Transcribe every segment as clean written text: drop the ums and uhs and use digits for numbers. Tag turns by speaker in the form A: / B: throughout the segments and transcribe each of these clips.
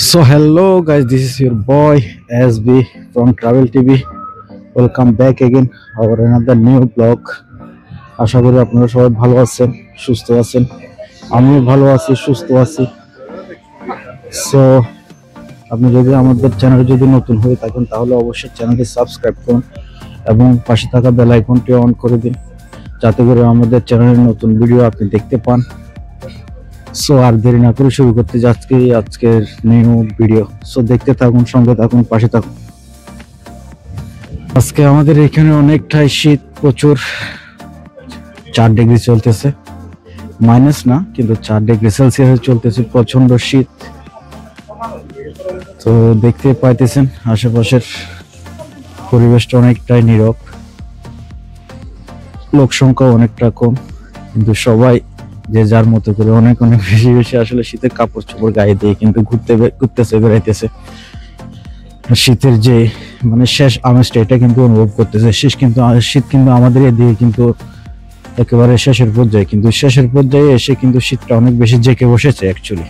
A: So hello guys, this is your boy SB from Travel TV. Welcome back again our another new blog. আশা করি আপনারা সবাই ভালো আছেন, সুস্থ আছেন। আমিও ভালো আছি, সুস্থ আছি। সো আপনি যদি আমাদের চ্যানেলে যদি নতুন হয়ে থাকেন তাহলে অবশ্যই চ্যানেলটি সাবস্ক্রাইব করুন এবং পাশে থাকা বেল আইকনটি অন করে দিন যাতে করে আমাদের চ্যানেলের নতুন ভিডিও আপনি দেখতে পান। সো আর দেরি না করে শুরু করতে যাচ্ছি আজকের নিউ ভিডিও। সো দেখতে থাকুন, সঙ্গে থাকুন, পাশে থাকুন। আজকে আমাদের এখানে অনেকটাই শীত, প্রচুর 4 ডিগ্রি চলতেছে, মাইনাস না কিন্তু 4 ডিগ্রি সেলসিয়াস চলতেছে, প্রচন্ড শীত। তো দেখতে পাইতেছেন আশেপাশের পরিবেশটা অনেকটাই নীরব, লোক সংখ্যা অনেকটা কম, কিন্তু সবাই যে যার মতো করে অনেক অনেক বেশি বেশি আসলে শীতের কাপড় চোপড় গায়ে দিয়ে কিন্তু ঘুরতেছে, বেড়াইতেছে। শীতের যে মানে শেষ আমেজটা এটা কিন্তু অনুভব করতেছে। শীত কিন্তু আমাদের এদিকে কিন্তু একেবারে শেষের পর্যায়ে, কিন্তু শেষের পর্যায়ে এসে কিন্তু শীতটা অনেক বেশি জেঁকে বসেছে অ্যাকচুয়ালি।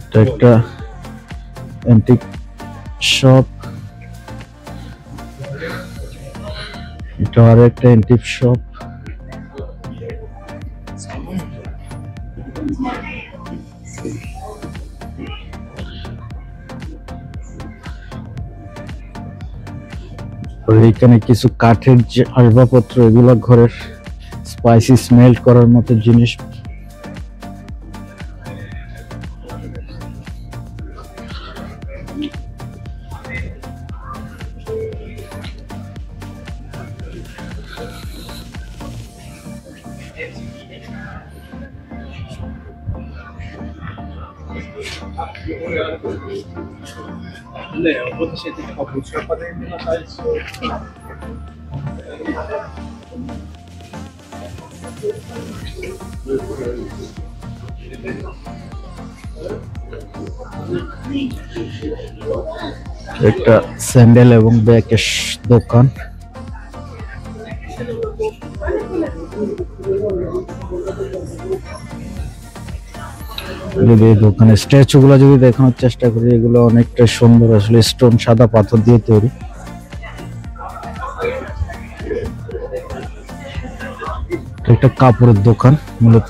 A: এটা একটা অ্যান্টিক শপ, এটা আর একটা অ্যান্টিক শপ। এখানে কিছু কাঠের যে আসবাবপত্র, এগুলো ঘরের স্পাইসি স্মেল করার মতো জিনিস। একটা স্যান্ডেল এবং ব্যাগের দোকান। যদি এই দোকানের স্ট্যাচু গুলা যদি দেখানোর চেষ্টা করি, এগুলো অনেকটা সুন্দর, আসলে স্টোন, সাদা পাথর দিয়ে তৈরি। একটা কাপড়ের দোকান মূলত।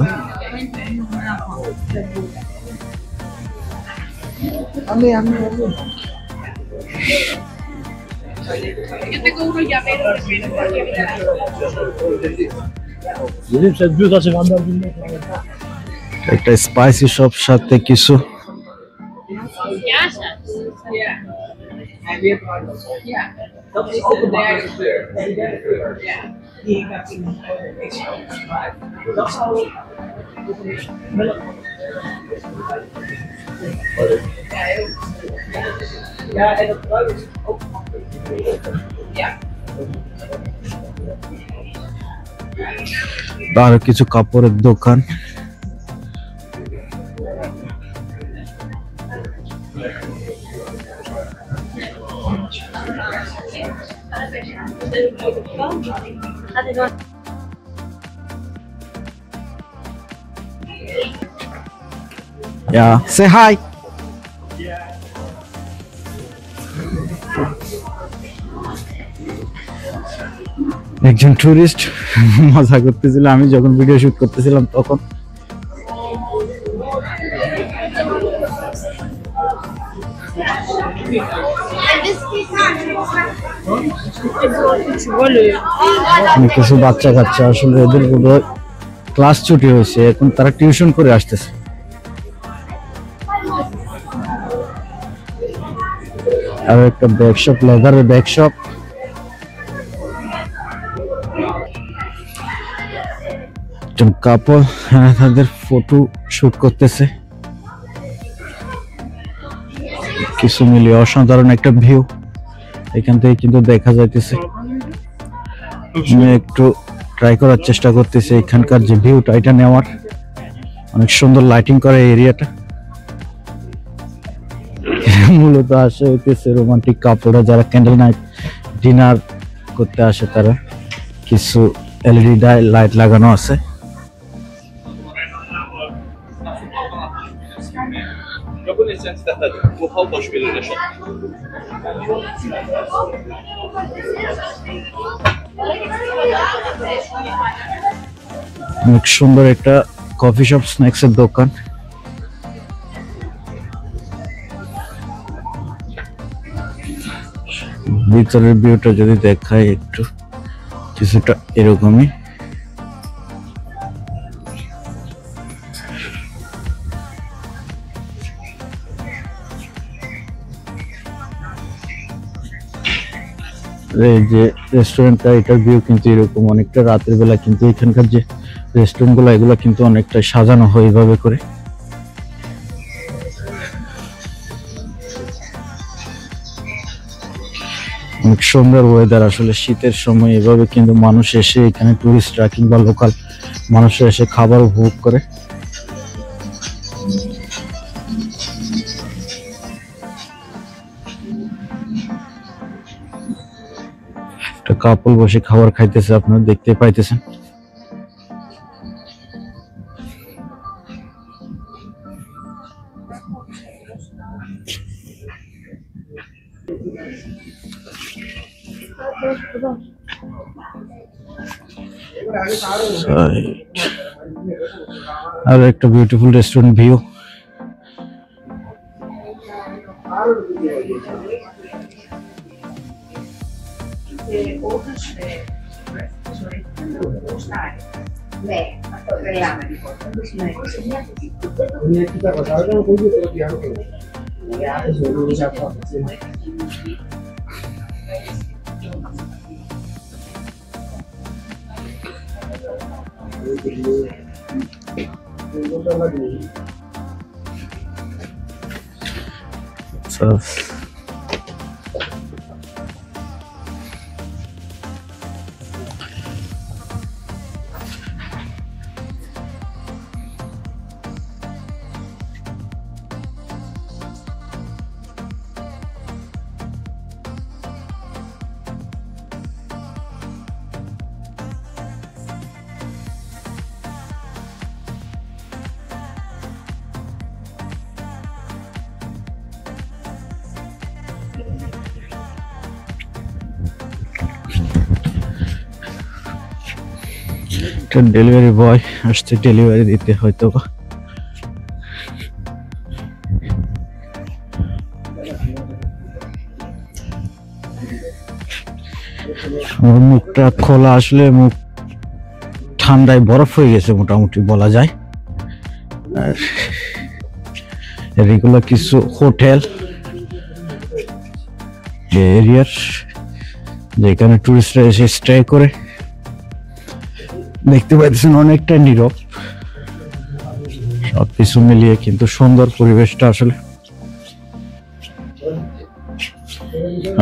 A: একটা স্পাইসি শপ, সাথে কিছু আরো কিছু কাপড়ের দোকান। Yeah, say hi. একজন টুরিস্ট মজা করতেছিল, আমি যখন ভিডিও শুট করতেছিলাম তখন। কিছু বাচ্চা কাচ্চা, আসলে এদের ক্লাস ছুটি হয়েছে, এখন তারা টিউশন করে আসতেছে। আর একটা ব্যাগ শপ, লেদারের ব্যাগ শপ। একজন কাপল তাদের ফটো শুট করতেছে। কিছু মিলিয়ে অসাধারণ একটা ভিউ এখান থেকে কিন্তু দেখা যাইতেছে। আমি একটু ট্রাই করার চেষ্টা করতেছি এখানকার যে ভিউটা, এটা নেওয়ার। অনেক সুন্দর লাইটিং করা এরিয়াটা। মূলত আসে হইতেছে রোমান্টিক কাপড়া, যারা ক্যান্ডেল নাইট ডিনার করতে আসে তারা। কিছু এলইডি লাইট লাগানো আছে। অনেক সুন্দর একটা কফি শপ, স্ন্যাক্সের দোকান। ভিতরের ভিউটা যদি দেখাই একটু, কিছুটা এরকমই। এই যে রেস্টুরেন্টটা, এটার ভিউ কিন্তু এরকম অনেকটা রাতের বেলা, কিন্তু এখানকার যে রেস্টুরেন্ট গুলো এগুলো কিন্তু অনেকটা সাজানো হয় এইভাবে করে। অনেক সুন্দর ওয়েদার আসলে শীতের সময় এভাবে কিন্তু মানুষ এসে এখানে, টুরিস্টরা কিংবা লোকাল মানুষরা এসে খাবার উপভোগ করে। একটা কাপল বসে খাবার খাইতেছে, আপনারা দেখতে পাইতেছেন। আর একটা beautiful restaurant view. Delivery boy আসছে ডেলিভারি দিতে, হয়তো মুখটা খোলা, আসলে মুখ ঠান্ডায় বরফ হয়ে গেছে মোটামুটি বলা যায়। আর এগুলো কিছু হোটেল এরিয়ার, যেখানে টুরিস্টরা এসে স্টে করে। দেখতে পাচ্ছেন অনেকটা নীরব, সবকিছু মিলিয়ে কিন্তু সুন্দর পরিবেশটা আসলে।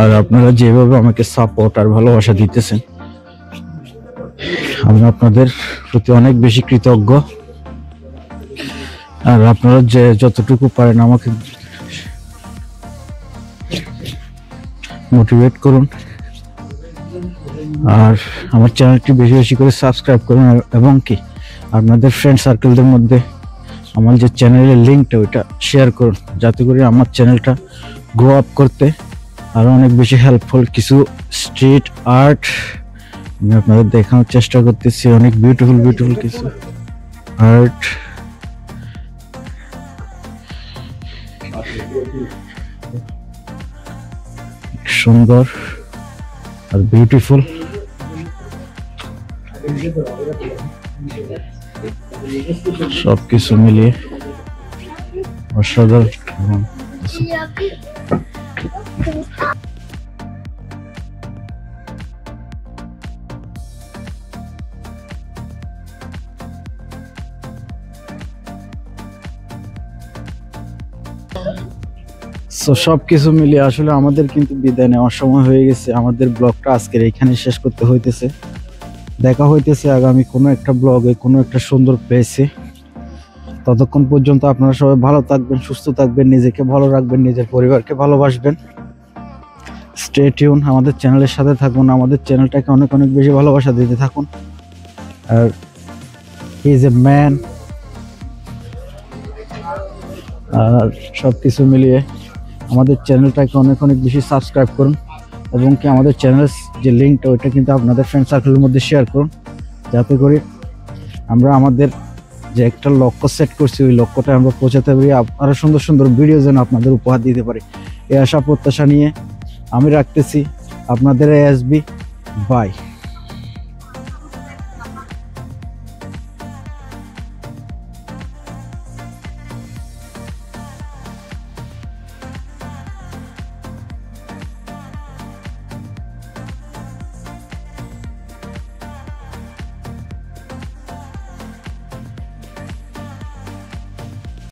A: আর আপনারা যেভাবে আমাকে সাপোর্ট আর ভালোবাসা দিতেছেন, আমি আপনাদের প্রতি অনেক বেশি কৃতজ্ঞ। আর আপনারা যে যতটুকু পারেন আমাকে মোটিভেট করুন, আর আমার চ্যানেলটি বেশি বেশি করে সাবস্ক্রাইব করুন, এবং কি আপনাদের ফ্রেন্ড সার্কেলদের মধ্যে আমার যে চ্যানেলের লিঙ্কটা ওইটা শেয়ার করুন, যাতে করে আমার চ্যানেলটা গ্রো আপ করতে আরো অনেক বেশি হেল্পফুল। কিছু স্ট্রিট আর্ট আমি আপনাদের দেখানোর চেষ্টা করতেছি, অনেক বিউটিফুল বিউটিফুল কিছু আর্ট। সুন্দর আর বিউটিফুল, সবকিছু মিলিয়ে অসাধারণ। সবকিছু মিলিয়ে আসলে আমাদের কিন্তু বিদায় নেওয়ার সময় হয়ে গেছে। আমাদের ব্লগটা আজকের এইখানে শেষ করতে হইতেছে। দেখা হইতেছে আগামী কোনো একটা ব্লগে, কোনো একটা সুন্দর প্লেসে। ততক্ষণ পর্যন্ত আপনারা সবাই ভালো থাকবেন, সুস্থ থাকবেন, নিজেকে ভালো রাখবেন, নিজের পরিবারকে ভালোবাসবেন। স্টে টিউন, আমাদের চ্যানেলের সাথে থাকুন, আমাদের চ্যানেলটাকে অনেক অনেক বেশি ভালোবাসা দিতে থাকুন। আর হি ইজ এ ম্যান আর সব কিছু মিলিয়ে আমাদের চ্যানেলটাকে অনেক অনেক বেশি সাবস্ক্রাইব করুন, এবং কি আমাদের চ্যানেলের যে লিঙ্কটা ওইটা কিন্তু আপনাদের ফ্রেন্ড সার্কেলের মধ্যে শেয়ার করুন, যাতে করে আমরা আমাদের যে একটা লক্ষ্য সেট করছি ওই লক্ষ্যটা আমরা পৌঁছাতে পারি, আরও সুন্দর সুন্দর ভিডিও যেন আপনাদের উপহার দিতে পারি। এই আশা প্রত্যাশা নিয়ে আমি রাখতেছি আপনাদের ASB। বাই।